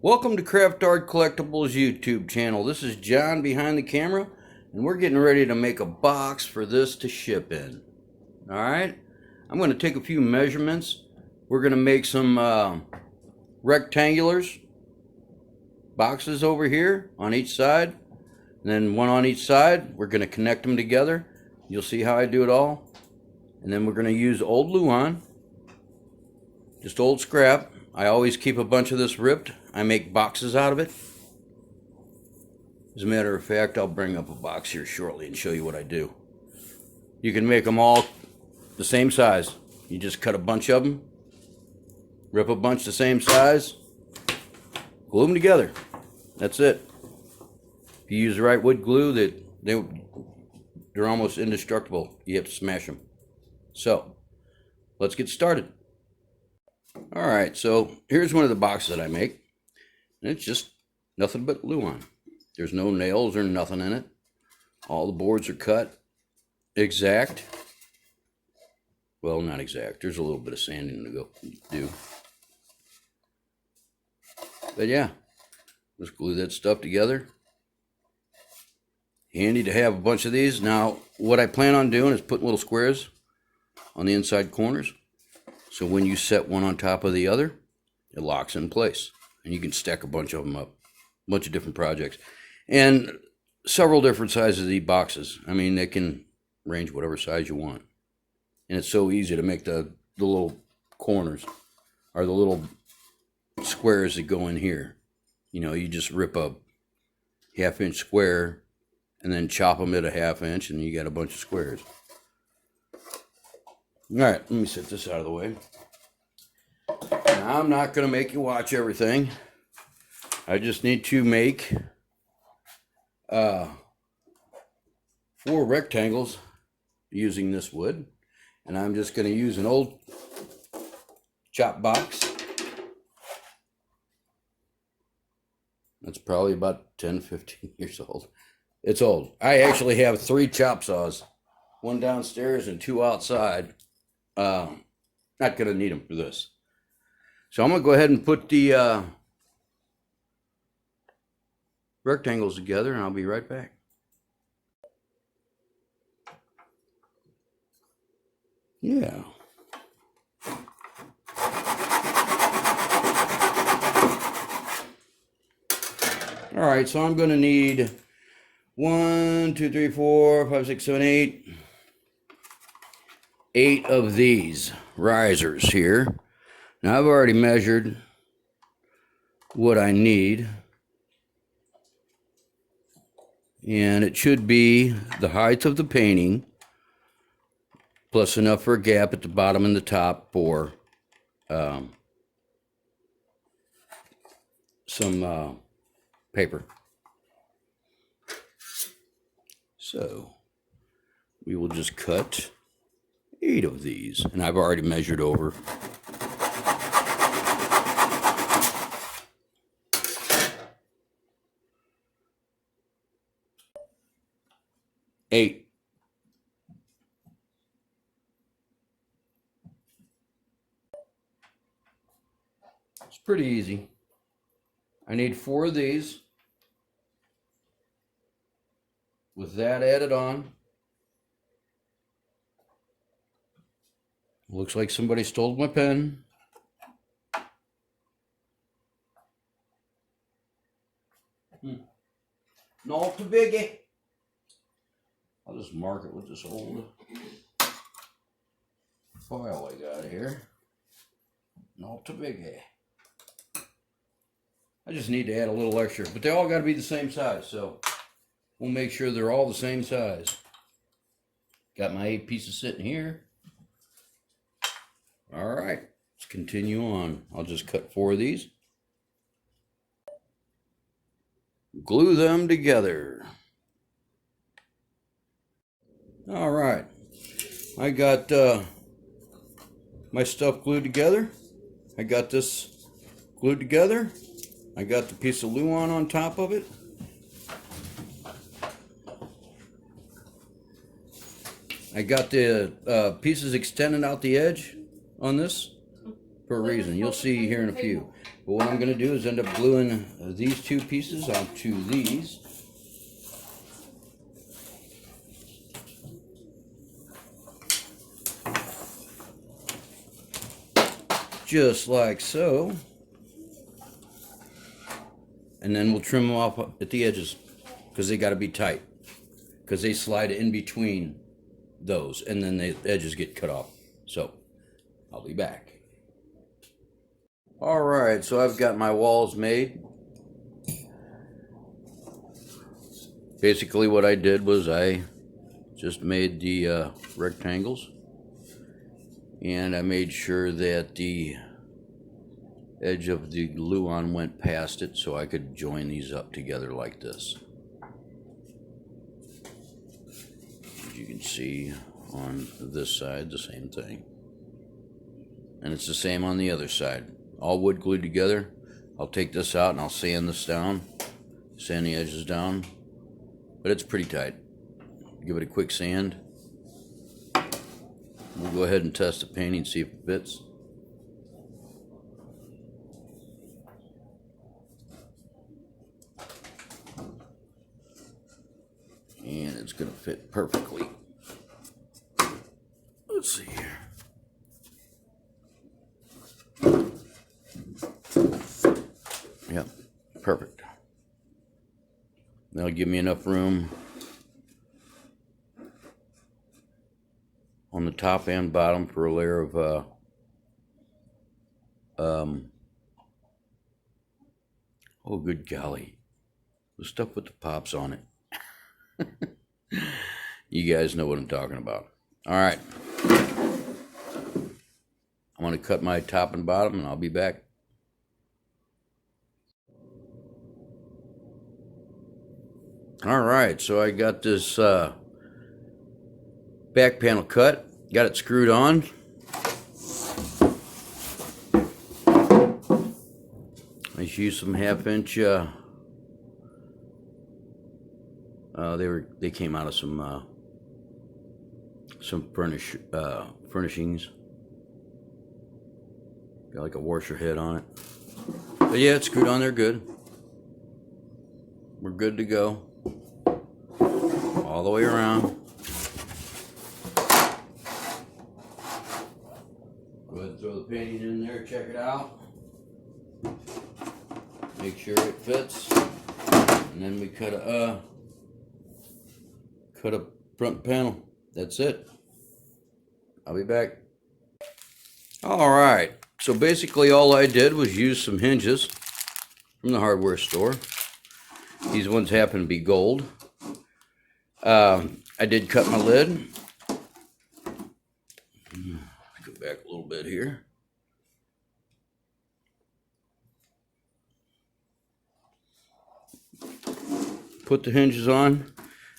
Welcome to Craft Art Collectibles YouTube channel. This is John behind the camera, and we're getting ready to make a box for this to ship in. Alright, I'm going to take a few measurements. We're going to make some rectangulars boxes over here on each side, and then one on each side. We're going to connect them together. You'll see how I do it all. And then we're going to use old Luan, just old scrap. I always keep a bunch of this ripped. I make boxes out of it. As a matter of fact, I'll bring up a box here shortly and show you what I do. You can make them all the same size. You just cut a bunch of them, rip a bunch the same size, glue them together. That's it. If you use the right wood glue, they're almost indestructible. You have to smash them. So, let's get started. Alright, so here's one of the boxes that I make. And it's just nothing but Luan. There's no nails or nothing in it. All the boards are cut exact. Well, not exact. There's a little bit of sanding to do. But yeah, just glue that stuff together. Handy to have a bunch of these. Now, what I plan on doing is putting little squares on the inside corners. So when you set one on top of the other, it locks in place. And you can stack a bunch of them up. A bunch of different projects. And several different sizes of these boxes. I mean, they can range whatever size you want. And it's so easy to make the little corners, or the little squares that go in here. You know, you just rip a half-inch square and then chop them at a half-inch, and you got a bunch of squares. Alright, let me set this out of the way. Now, I'm not going to make you watch everything. I just need to make 4 rectangles using this wood. And I'm just going to use an old chop box. That's probably about 10, 15 years old. It's old. I actually have 3 chop saws. 1 downstairs and 2 outside. Not going to need them for this. So I'm going to go ahead and put the rectangles together, and I'll be right back. Yeah. All right, so I'm going to need 1, 2, 3, 4, 5, 6, 7, 8 of these risers here. Now I've already measured what I need, and it should be the height of the painting plus enough for a gap at the bottom and the top for some paper. So we will just cut 8 of these, and I've already measured over. Eight. It's pretty easy. I need 4 of these. With that added on. Looks like somebody stole my pen. Not too biggie. I'll just mark it with this old file I got here. Not too biggie. I just need to add a little extra, but they all got to be the same size, so we'll make sure they're all the same size. Got my 8 pieces sitting here. All right, let's continue on. I'll just cut 4 of these. Glue them together. All right, I got my stuff glued together. I got this glued together. I got the piece of Luan on top of it. I got the pieces extending out the edge on this for a reason. You'll see here in a few. But what I'm going to do is end up gluing these two pieces onto these. Just like so. And then we'll trim them off at the edges because they got to be tight. Because they slide in between those and then the edges get cut off. So I'll be back. Alright, so I've got my walls made. Basically what I did was I just made the rectangles. And I made sure that the edge of the glue on went past it so I could join these up together like this. As you can see on this side, the same thing. And it's the same on the other side. All wood glued together. I'll take this out and I'll sand this down. Sand the edges down. But it's pretty tight. Give it a quick sand. We'll go ahead and test the painting and see if it fits. And it's going to fit perfectly. Let's see here. Yep, perfect. That'll give me enough room on the top and bottom for a layer of oh good golly, the stuff with the pops on it. You guys know what I'm talking about. All right, I'm going to cut my top and bottom and I'll be back. All right, so I got this back panel cut, got it screwed on. I just used some 1/2 inch. They came out of some furnishings. Got like a washer head on it. But yeah, it's screwed on there good. We're good to go. All the way around. Go ahead and throw the painting in there, check it out. Make sure it fits. And then we cut a front panel. That's it. I'll be back. Alright, so basically all I did was use some hinges from the hardware store. These ones happen to be gold. I did cut my lid. Go back a little bit here. Put the hinges on.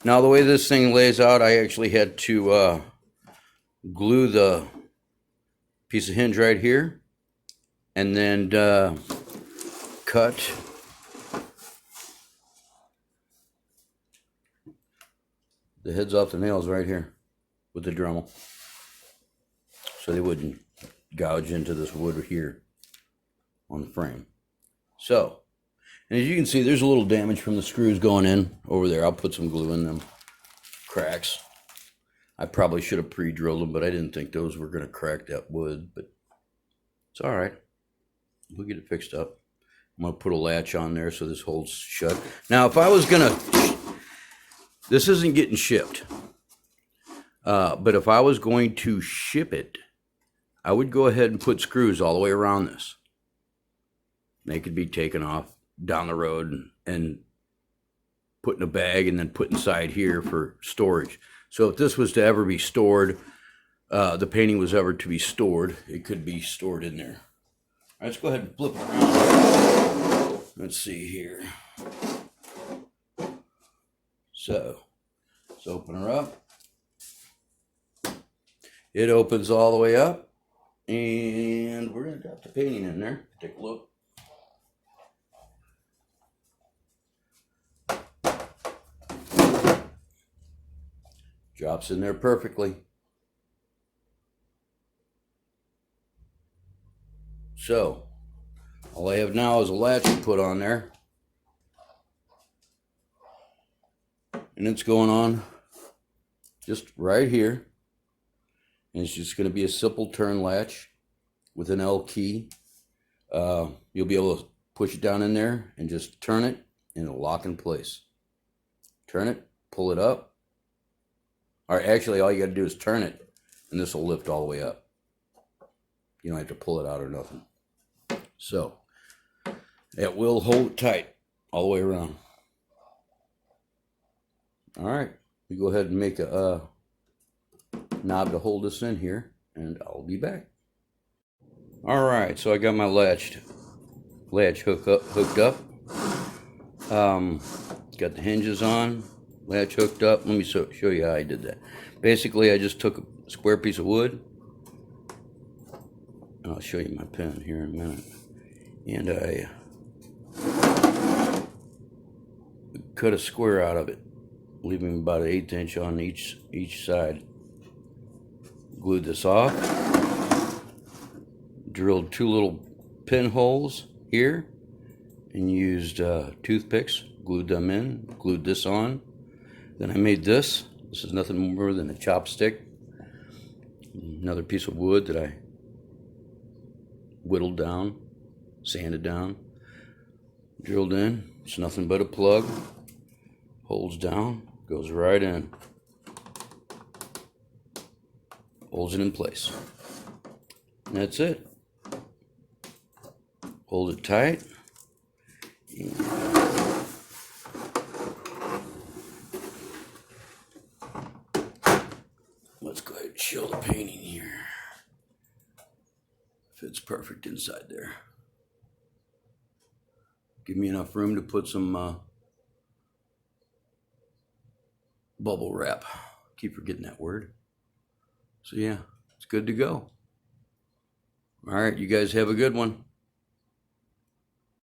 Now the way this thing lays out, I actually had to glue the piece of hinge right here and then cut the heads off the nails right here with the Dremel so they wouldn't gouge into this wood here on the frame. So, and as you can see, there's a little damage from the screws going in over there. I'll put some glue in them cracks. I probably should have pre-drilled them, but I didn't think those were going to crack that wood, but it's all right. We'll get it fixed up. I'm going to put a latch on there so this holds shut. Now, if I was going to, this isn't getting shipped, but if I was going to ship it, I would go ahead and put screws all the way around this. They could be taken off down the road and put in a bag and then put inside here for storage. So if this was to ever be stored, the painting was ever to be stored, it could be stored in there. All right, let's go ahead and flip it around. Let's see here. So, let's open her up. It opens all the way up, and we're going to drop the painting in there. Take a look. Drops in there perfectly. So, all I have now is a latch to put on there. And it's going on just right here. And it's just going to be a simple turn latch with an L key. You'll be able to push it down in there and just turn it and it'll lock in place. Turn it, pull it up. Or actually, all you got to do is turn it and this will lift all the way up. You don't have to pull it out or nothing. So, it will hold tight all the way around. All right, we go ahead and make a knob to hold this in here, and I'll be back. All right, so I got my latch hooked up. Got the hinges on, latch hooked up. Let me show you how I did that. Basically, I just took a square piece of wood, and I'll show you my pen here in a minute. And I cut a square out of it, leaving about an 1/8 inch on each side. Glued this off. Drilled 2 little pinholes here and used toothpicks. Glued them in. Glued this on. Then I made this. This is nothing more than a chopstick. Another piece of wood that I whittled down, sanded down, drilled in. It's nothing but a plug. Holds down, goes right in. Holds it in place. And that's it. Hold it tight. And let's go ahead and show the painting here. Fits perfect inside there. Give me enough room to put some bubble wrap. Keep forgetting that word. So yeah, it's good to go. All right, you guys have a good one.